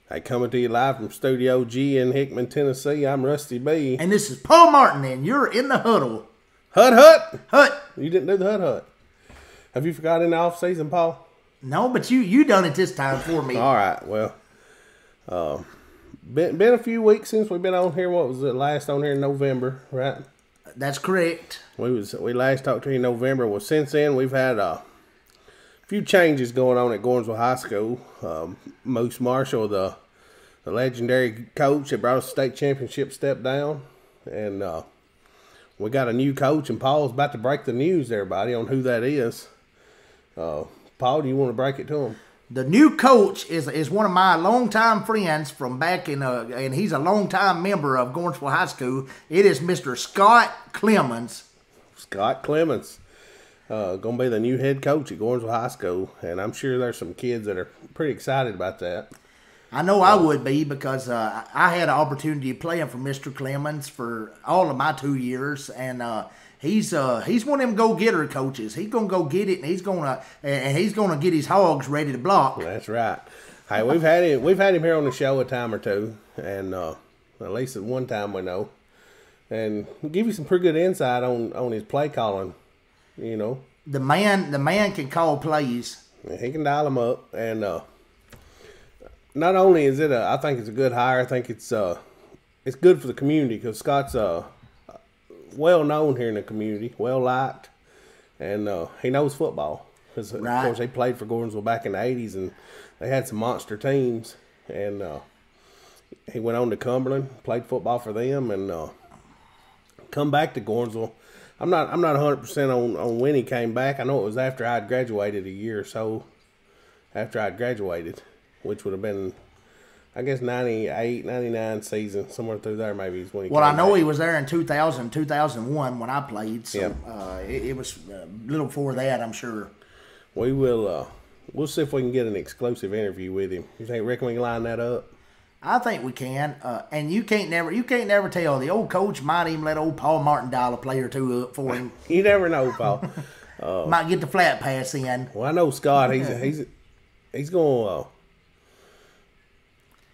Hey, coming to you live from Studio G in Hickman, Tennessee. I'm Rusty B. And this is Paul Martin, and you're in the huddle. Hut Hut! Hut. You didn't do the Hut Hut. Have you forgot in the off season, Paul? No, but you done it this time for me. All right, well, been a few weeks since we've been on here. What was it, last on here in November, right? That's correct. We last talked to you in November. Well, since then we've had a few changes going on at Gornsville High School. Moose Marshall, the legendary coach that brought us a state championship, stepped down, and we got a new coach. And Paul's about to break the news to everybody on who that is. Paul, do you want to break it to him? The new coach is one of my longtime friends from back in, and he's a longtime member of Gornsville High School. It is Mr. Scott Clemens. Scott Clemens. Going to be the new head coach at Gornsville High School, and I'm sure there's some kids that are pretty excited about that. I know I would be, because I had an opportunity of playing for Mr. Clemens for all of my 2 years, and he's one of them go-getter coaches. He's gonna go get it, and he's gonna get his hogs ready to block. That's right. Hey, we've had him here on the show a time or two, and at least at one time we know, and he'll give you some pretty good insight on his play calling. You know, the man can call plays. He can dial them up, and not only is it I think it's a good hire. I think it's good for the community, because Scott's well known here in the community, well liked, and he knows football. Because of course he played for Gordonsville back in the '80s, and they had some monster teams. And he went on to Cumberland, played football for them, and come back to Gordonsville. I'm not 100% on when he came back. I know it was after I'd graduated, a year or so after I'd graduated, which would have been, I guess, 98, 99 season, somewhere through there maybe is when he came I know back. he was there in 2000, 2001 when I played, so it was a little before that, I'm sure. We'll see if we can get an exclusive interview with him. You reckon we can line that up? I think we can, and you can't never tell. The old coach might even let old Paul Martin dial a player or two up for him. You never know, Paul. Might get the flat pass in. Well, I know Scott. He's going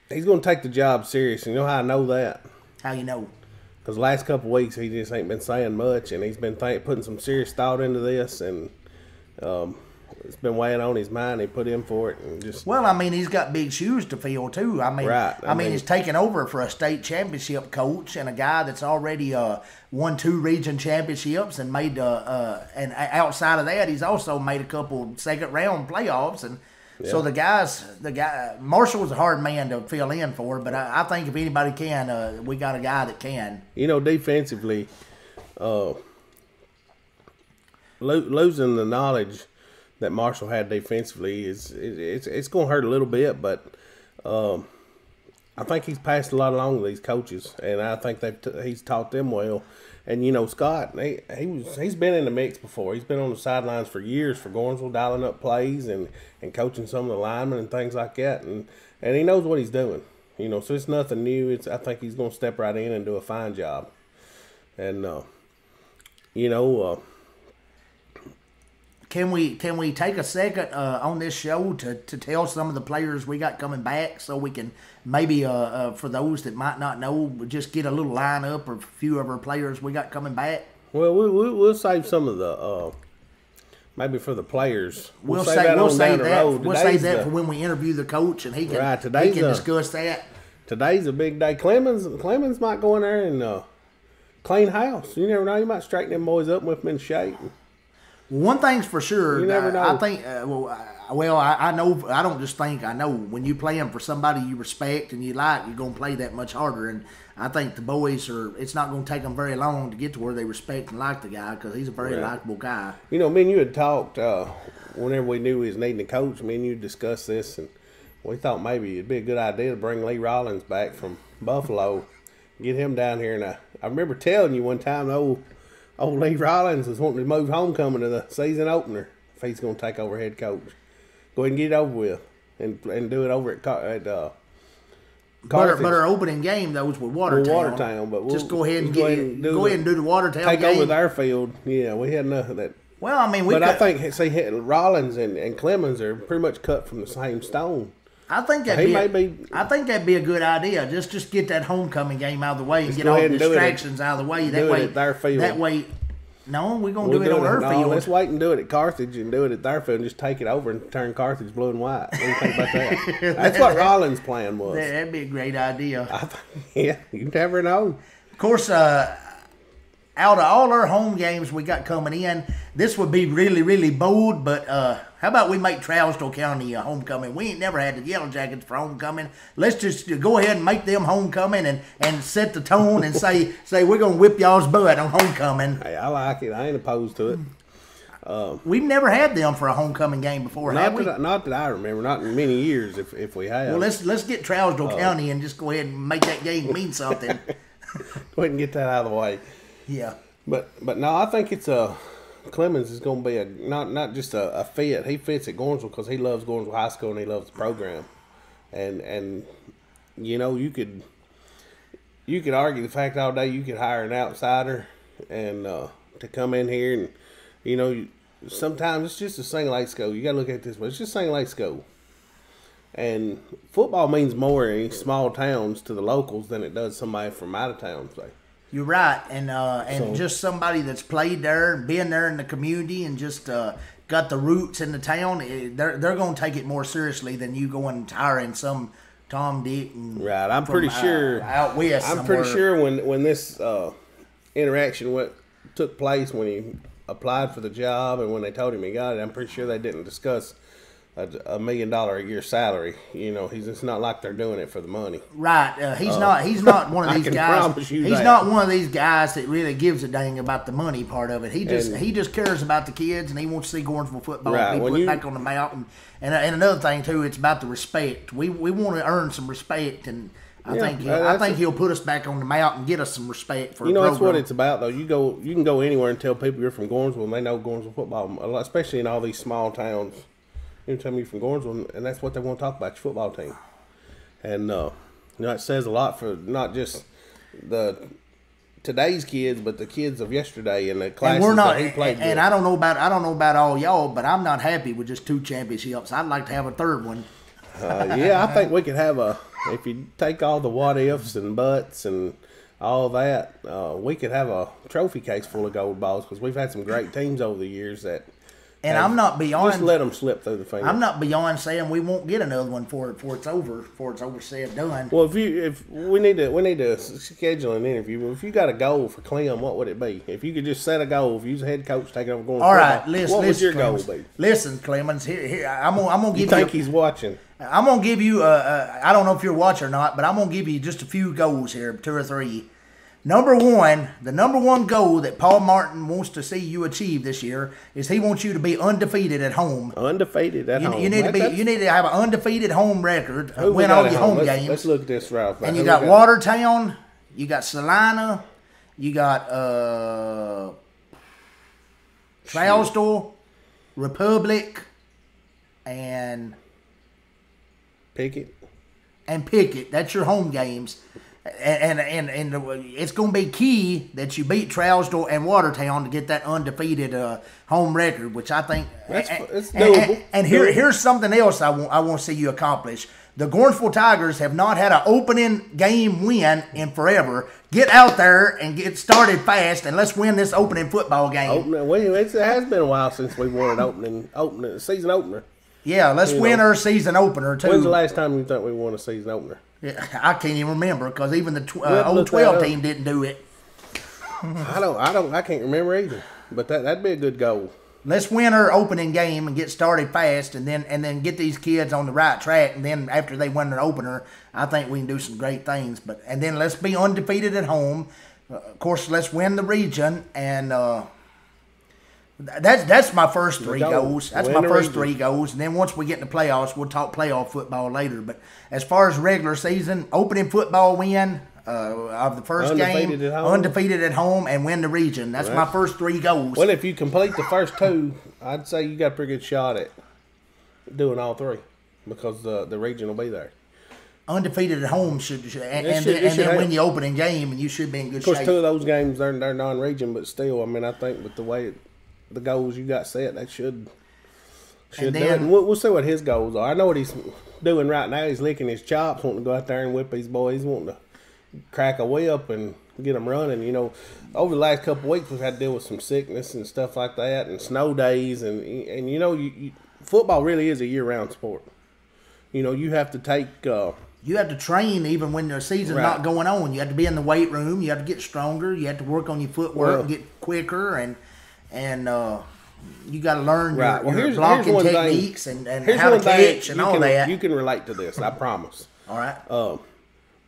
to take the job serious. You know how I know that? How you know? Because the last couple of weeks he just ain't been saying much, and he's been putting some serious thought into this, and it's been weighing on his mind. He put in for it, and just. Well, I mean, he's got big shoes to fill too. I mean, right. I mean, he's taking over for a state championship coach and a guy that's already won 2 region championships and made and outside of that, he's also made a couple second round playoffs. And so the guy Marshall was a hard man to fill in for, but I think if anybody can, we got a guy that can. You know, defensively, losing the knowledge that Marshall had defensively it's going to hurt a little bit, but I think he's passed a lot along to these coaches, and I think he's taught them well. And you know, Scott, he's been in the mix before. He's been on the sidelines for years for Gornsville, dialing up plays and coaching some of the linemen and things like that, and he knows what he's doing. You know, so it's nothing new. I think he's going to step right in and do a fine job. And you know. Can we take a second on this show to tell some of the players we got coming back, so we can maybe for those that might not know, just get a little lineup of a few of our players we got coming back? Well, we'll save some of the maybe for the players. We'll save that for when we interview the coach, and he can discuss that. Today's a big day. Clemens might go in there and clean house. You never know. You might straighten them boys up and whip them in shape. One thing's for sure. You never know. I think. I know. I don't just think. I know when you playing for somebody you respect and you like, you're gonna play that much harder. And I think the boys are. It's not gonna take them very long to get to where they respect and like the guy, because he's a very likable guy. You know, me and you had talked whenever we knew he was needing a coach. Me and you discussed this, and we thought maybe it'd be a good idea to bring Lee Rollins back from Buffalo, get him down here. And I remember telling you one time, old Lee Rollins was wanting to move homecoming to the season opener if he's going to take over head coach. Go ahead and get it over with and do it over at Carthage. But our opening game, those were Watertown. But just go ahead and do the Watertown take game. Over their field. Yeah, we had enough of that. Well, I mean, I think Rollins and Clemens are pretty much cut from the same stone. I think that'd be a good idea. Just get that homecoming game out of the way and get all the distractions out of the way. That way. No, we're gonna do it on our field. Let's wait and do it at Carthage and do it at their field and just take it over and turn Carthage blue and white. What do you think about that? That's what Rollins' plan was. That'd be a great idea. Yeah, you never know. Of course, out of all our home games we got coming in, this would be really, really bold, but how about we make Trousdale County a homecoming? We ain't never had the Yellow Jackets for homecoming. Let's just go ahead and make them homecoming and set the tone and say we're going to whip y'all's butt on homecoming. Hey, I like it. I ain't opposed to it. We've never had them for a homecoming game before, have we? Not that I remember. Not in many years if we have. Well, let's get Trousdale County and just go ahead and make that game mean something. Go ahead and get that out of the way. Yeah. But no, I think it's Clemens is going to be not just a fit. He fits at Gornsville because he loves Gornsville High School and he loves the program. And you know, you could argue the fact all day you could hire an outsider and to come in here and, you know, sometimes it's just a single A school. You got to look at it this way. It's just a single A school. And football means more in these small towns to the locals than it does somebody from out of town, say. You're right, and just somebody that's played there, been there in the community, and just got the roots in the town. They're going to take it more seriously than you going and hiring some Tom, Dick, and right. I'm pretty sure out west. I'm pretty sure when this interaction took place when he applied for the job and when they told him he got it, I'm pretty sure they didn't discuss $1 million a year salary. You know, it's not like they're doing it for the money. Right. He's not one of these guys. He's not one of these guys that really gives a dang about the money part of it. He just cares about the kids and he wants to see Gornsville football be put back on the map. And another thing too, it's about the respect. We want to earn some respect, and I think he'll put us back on the map and get us some respect for. You know, that's what it's about though. You can go anywhere and tell people you're from Gornsville and they know Gornsville football, especially in all these small towns. You tell me you're from Gornsville, and that's what they want to talk about, your football team. And you know, it says a lot for not just today's kids, but the kids of yesterday and the classes that he played with. And I don't know about all y'all, but I'm not happy with just 2 championships. I'd like to have a third one. Yeah, I think we could have if you take all the what ifs and buts and all that, we could have a trophy case full of gold balls because we've had some great teams over the years that. And I'm not beyond. Just let them slip through the fingers. I'm not beyond saying we won't get another one before it's over, said done. Well, if we need to schedule an interview. If you got a goal for Clem, what would it be? If you could just set a goal, if you was a head coach taking over going. All right, what would your goal be? Listen, Clemens, here I'm gonna give you. Think he's watching? I'm gonna give you. I don't know if you're watching or not, but I'm gonna give you just a few goals here, 2 or 3. The number one goal that Paul Martin wants to see you achieve this year is he wants you to be undefeated at home. Undefeated at home. You need to have an undefeated home record. Win all your home games. Let's look at this, Ralph. And you got Watertown, you got Salina, you got Trousdale, Republic, and Pickett. That's your home games. And it's going to be key that you beat Trousdale and Watertown to get that undefeated home record, which I think it's doable. And here's something else I want to see you accomplish. The Gornsville Tigers have not had an opening game win in forever. Get out there and get started fast, and let's win this opening football game. It has been a while since we won an season opener. Yeah, let's win our season opener too. When's the last time you think we won a season opener? Yeah, I can't even remember because even the old 12 team didn't do it. I can't remember either. But that'd be a good goal. Let's win our opening game and get started fast, and then get these kids on the right track. And then after they win their opener, I think we can do some great things. And then let's be undefeated at home. Of course, let's win the region, and that's my first 3 goals. That's my first 3 goals. And then once we get in the playoffs, we'll talk playoff football later. But as far as regular season, opening football win of the first game, undefeated at home, and win the region. That's my first 3 goals. Well, if you complete the first 2, I'd say you got a pretty good shot at doing all 3 because the region will be there. Undefeated at home and then win the opening game, and you should be in good shape. Of course, 2 of those games they're non-region, but still, I mean, I think with the way the goals you got set, that should do it. And we'll see what his goals are. I know what doing right now. He's licking his chops, wanting to go out there and whip these boys, wanting to crack a whip and get them running. You know, over the last couple of weeks, we've had to deal with some sickness and stuff like that, and snow days, and you know, football really is a year-round sport. You know, you have to take. You have to train even when the season's not going on. You have to be in the weight room. You have to get stronger. You have to work on your footwork and get quicker, and you got to learn your blocking techniques and how to catch and all that. You can relate to this, I promise. All right.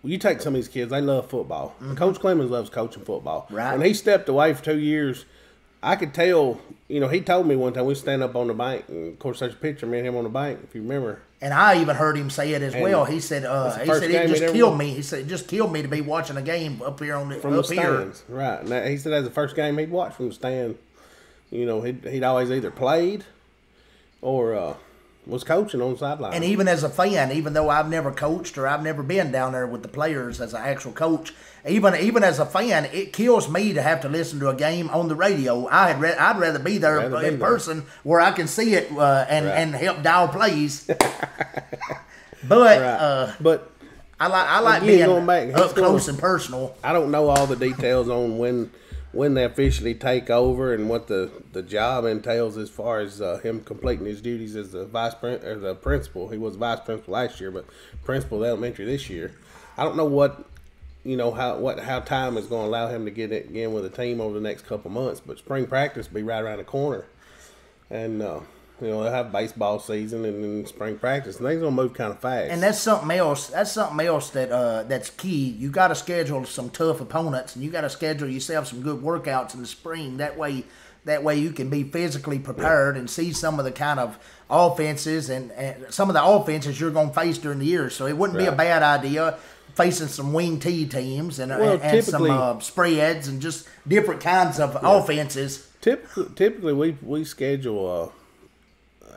You take some of these kids; they love football. Mm-hmm. Coach Clemens loves coaching football. Right. When he stepped away for 2 years, I could tell. You know, he told me one time we stand up on the bank, and of course, there's a picture of me and him on the bank, if you remember. And I even heard him say it as well. He said, it just killed me. He said, it just killed me to be watching a game up here from the stands. Right. And he said that's the first game he'd watched from the stand. You know, he'd always either played or was coaching on the sideline. And even as a fan, even though I've never coached or I've never been down there with the players as an actual coach, even as a fan, it kills me to have to listen to a game on the radio. I'd rather be there in person where I can see it and help dial plays. But I like being up close and personal. I don't know all the details on when they officially take over and what the job entails as far as him completing his duties as the the principal. He was vice principal last year, but principal of elementary this year. I don't know what how time is going to allow him to get it again with a team over the next couple months. But spring practice will be right around the corner, and they'll have baseball season and then spring practice, and things gonna move kind of fast. And that's something else. That's key. You got to schedule some tough opponents, and you got to schedule yourself some good workouts in the spring. That way you can be physically prepared and see some of the kind of offenses and some of the offenses you're going to face during the year. So it wouldn't be a bad idea facing some wing T teams and some spreads and just different kinds of offenses. Typically, we schedule.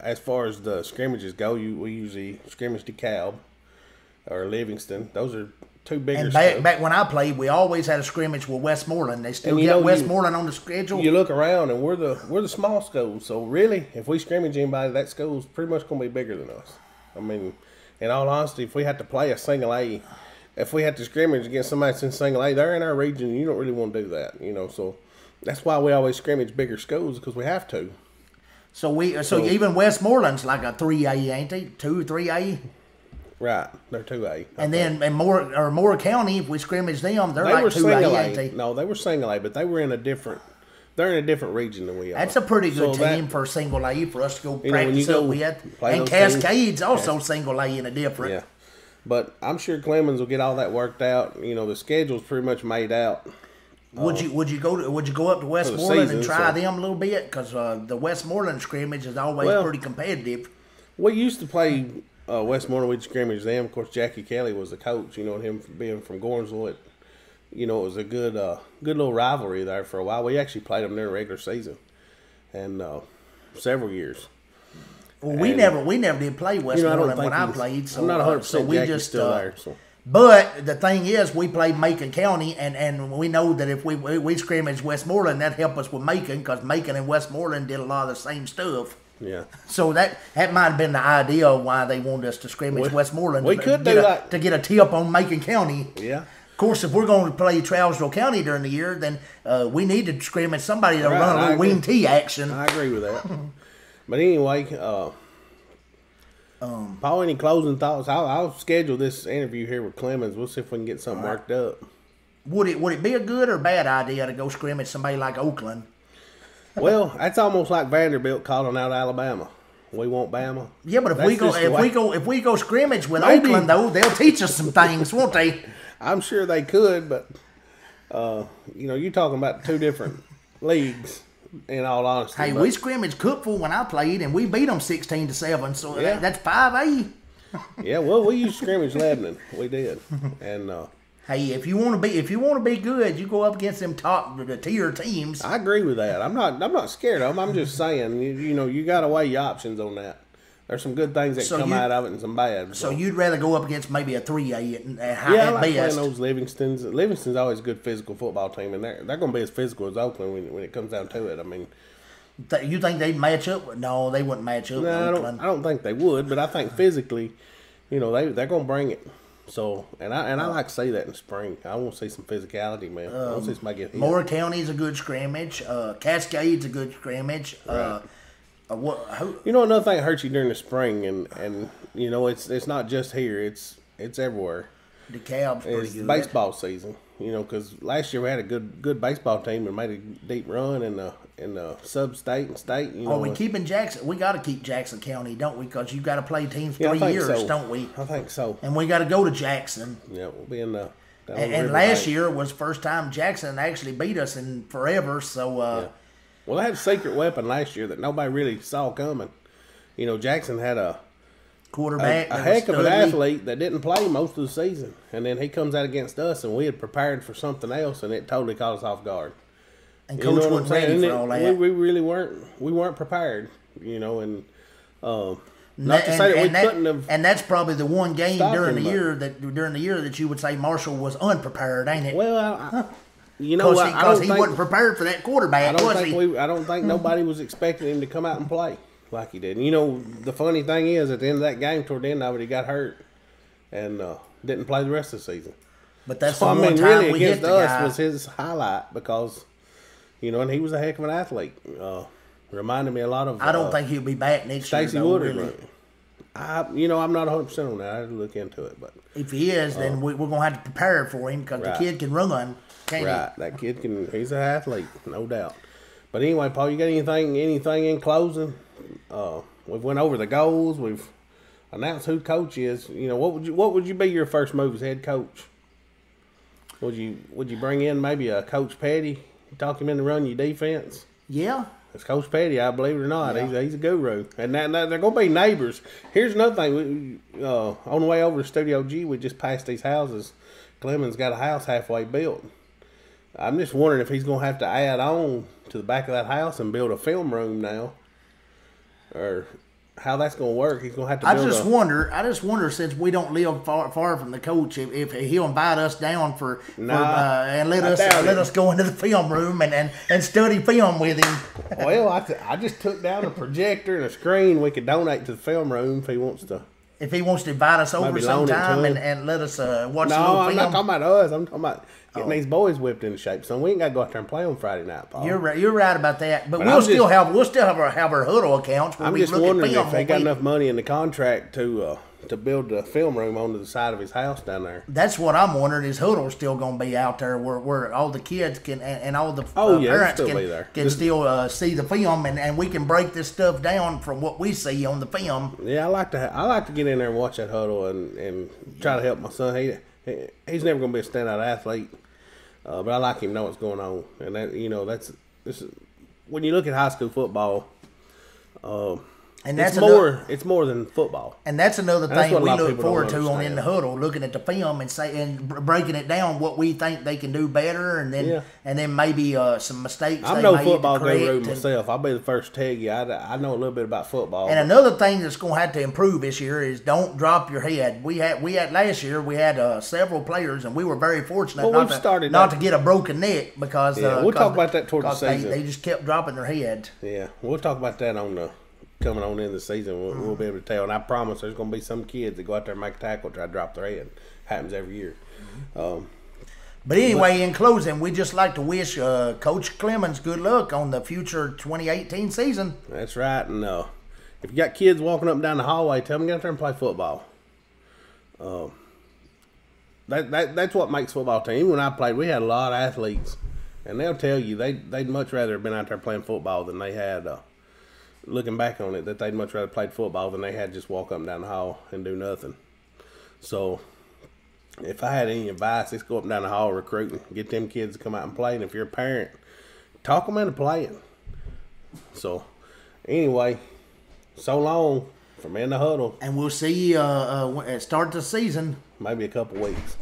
As far as the scrimmages go, we usually scrimmage DeKalb or Livingston. Those are two bigger. And back when I played, we always had a scrimmage with Westmoreland. They still got Westmoreland on the schedule. You look around, and we're the small school. So really, if we scrimmage anybody, that school's pretty much going to be bigger than us. I mean, in all honesty, if we had to play a single A, if we had to scrimmage against somebody that's in single A, they're in our region. You don't really want to do that, So that's why we always scrimmage bigger schools because we have to. So even Westmoreland's like a 3A, ain't they? 2, 3A? Right, they're 2A. And Moore County, if we scrimmage them, they're like 2A, ain't they? No, they were single A, but they were in a different. They're in a different region than we are. That's a pretty good team for single A for us to go practice up with. And Cascade's also single A in a different. Yeah, but I'm sure Clemens will get all that worked out. The schedule's pretty much made out. Would you go up to Westmoreland and try them a little bit? Because the Westmoreland scrimmage is always pretty competitive. We used to play Westmoreland. We'd scrimmage them. Of course, Jackie Kelly was the coach. And him being from Gornsville, it was a good little rivalry there for a while. We actually played them during the regular season, and several years. Well, we never did play Westmoreland when I played. So I'm not 100% so we just still there. So. But the thing is, we played Macon County, and we know that if we scrimmage Westmoreland, that helped us with Macon because Macon and Westmoreland did a lot of the same stuff. Yeah. So that might have been the idea why they wanted us to scrimmage Westmoreland. We could do that to get a tip on Macon County. Yeah. Of course, if we're going to play Trousdale County during the year, then we need to scrimmage somebody to run a little wing T action. I agree with that. But anyway. Paul, any closing thoughts? I'll schedule this interview here with Clemens. We'll see if we can get something worked up. Would it be a good or bad idea to go scrimmage somebody like Oakland? Well, that's almost like Vanderbilt calling out Alabama. We want Bama. Yeah, but if we go scrimmage with Oakland though, they'll teach us some things, won't they? I'm sure they could, but you're talking about two different leagues. In all honesty, hey, we scrimmaged Cookville when I played, and we beat them 16-7. So that's 5A. Yeah, well, we used scrimmage Lebanon. We did, and hey, if you want to be good, you go up against them top tier teams. I agree with that. I'm not scared of them. I'm just saying, you got to weigh your options on that. There's some good things that come out of it and some bad. So you'd rather go up against maybe a 3A at I like playing those Livingstons. Livingston's always a good physical football team, and they're going to be as physical as Oakland when it comes down to it. I mean, you think they'd match up? No, they wouldn't match up. No, I don't think they would. But I think physically, you know, they're gonna bring it. So, and I like to see that in spring. I want to see some physicality, man. I want to see somebody get hit. Moore County's a good scrimmage. Cascade's a good scrimmage. Right. You know, another thing that hurts you during the spring, and you know, it's not just here. It's everywhere. DeKalb's pretty good. Baseball season. You know, because last year we had a good baseball team and made a deep run in the sub-state and state. You know, Are we keeping Jackson? We got to keep Jackson County, don't we? Because you got to play teams 3 I think years, so. don't we? I think so. And we got to go to Jackson. Yeah, we'll be in the. And last year was the first time Jackson actually beat us in forever. So. Yeah. Well, they had a secret weapon last year that nobody really saw coming. You know, Jackson had a quarterback, a heck of an athlete that didn't play most of the season, and then he comes out against us, and we had prepared for something else, and it totally caught us off guard. And coach wasn't ready for all that. We really weren't. We weren't prepared, you know, and not to say that we couldn't have. And that's probably the one game during the year that you would say Marshall was unprepared, ain't it? Well, you know what? Because he wasn't prepared for that quarterback, was he? I don't think nobody was expecting him to come out and play like he did. And you know, the funny thing is, at the end of that game, toward the end of it, he got hurt and didn't play the rest of the season. But that's so, the one time really we hit against the us guy. was his highlight because, you know, and he was a heck of an athlete. Reminded me a lot of. I don't think he'll be back next year. Stacey Woodard. Really. You know, I'm not 100% on that. I had to look into it, but if he is, then we're gonna have to prepare for him because the kid can run. Right, that kid can. He's an athlete, no doubt. But anyway, Paul, you got anything in closing? We've went over the goals. We've announced who coach is. You know, what would you be your first move as head coach? Would you bring in maybe a Coach Petty, talk him into running your defense? Yeah. It's Coach Petty, I believe it or not. Yeah. He's a guru. And they're going to be neighbors. Here's another thing. On the way over to Studio G, we just passed these houses. Clemens got a house halfway built. I'm just wondering if he's going to have to add on to the back of that house and build a film room now. Or how that's going to work. He's going to have to build I just wonder since we don't live far from the coach, if he'll invite us down and let us go into the film room and study film with him. Well, I just took down a projector and a screen we could donate to the film room if he wants to. If he wants to invite us over sometime and let us watch a little film. No, I'm not talking about us. I'm talking about getting these boys whipped into shape. So we ain't got to go out there and play on Friday night, Paul. You're right about that. But we'll still have our Huddle accounts. I'm just wondering if they got enough money in the contract to build the film room onto the side of his house down there. That's what I'm wondering. Is Huddle still going to be out there where all the kids can and all the parents can still see the film and we can break this stuff down from what we see on the film. Yeah, I like to get in there and watch that Huddle and try to help my son. He's never going to be a standout athlete, but I like him know what's going on. And that, you know, this is when you look at high school football. And it's more than football. And that's another thing we look forward to in the Huddle, looking at the film and breaking it down what we think they can do better, and then maybe some mistakes. I'm no football guru myself. I'll be the first to tell you I know a little bit about football. And another thing that's going to have to improve this year is don't drop your head. We had last year we had several players, and we were very fortunate not to get a broken neck because we'll talk about that toward the season. They just kept dropping their head. Yeah, we'll talk about that coming on in the season. We'll be able to tell. And I promise there's going to be some kids that go out there and make a tackle, try to drop their head. Happens every year. But anyway, in closing, we just like to wish Coach Clemens good luck on the future 2018 season. That's right. And if you got kids walking up and down the hallway, tell them to get out there and play football. That's what makes football team. When I played, we had a lot of athletes. And they'll tell you they'd much rather have been out there playing football than they had looking back on it, that they'd much rather played football than they had just walk up and down the hall and do nothing. So, if I had any advice, it's go up and down the hall recruiting. Get them kids to come out and play. And if you're a parent, talk them into playing. So, anyway, so long from In the Huddle. And we'll see you start the season. Maybe a couple weeks.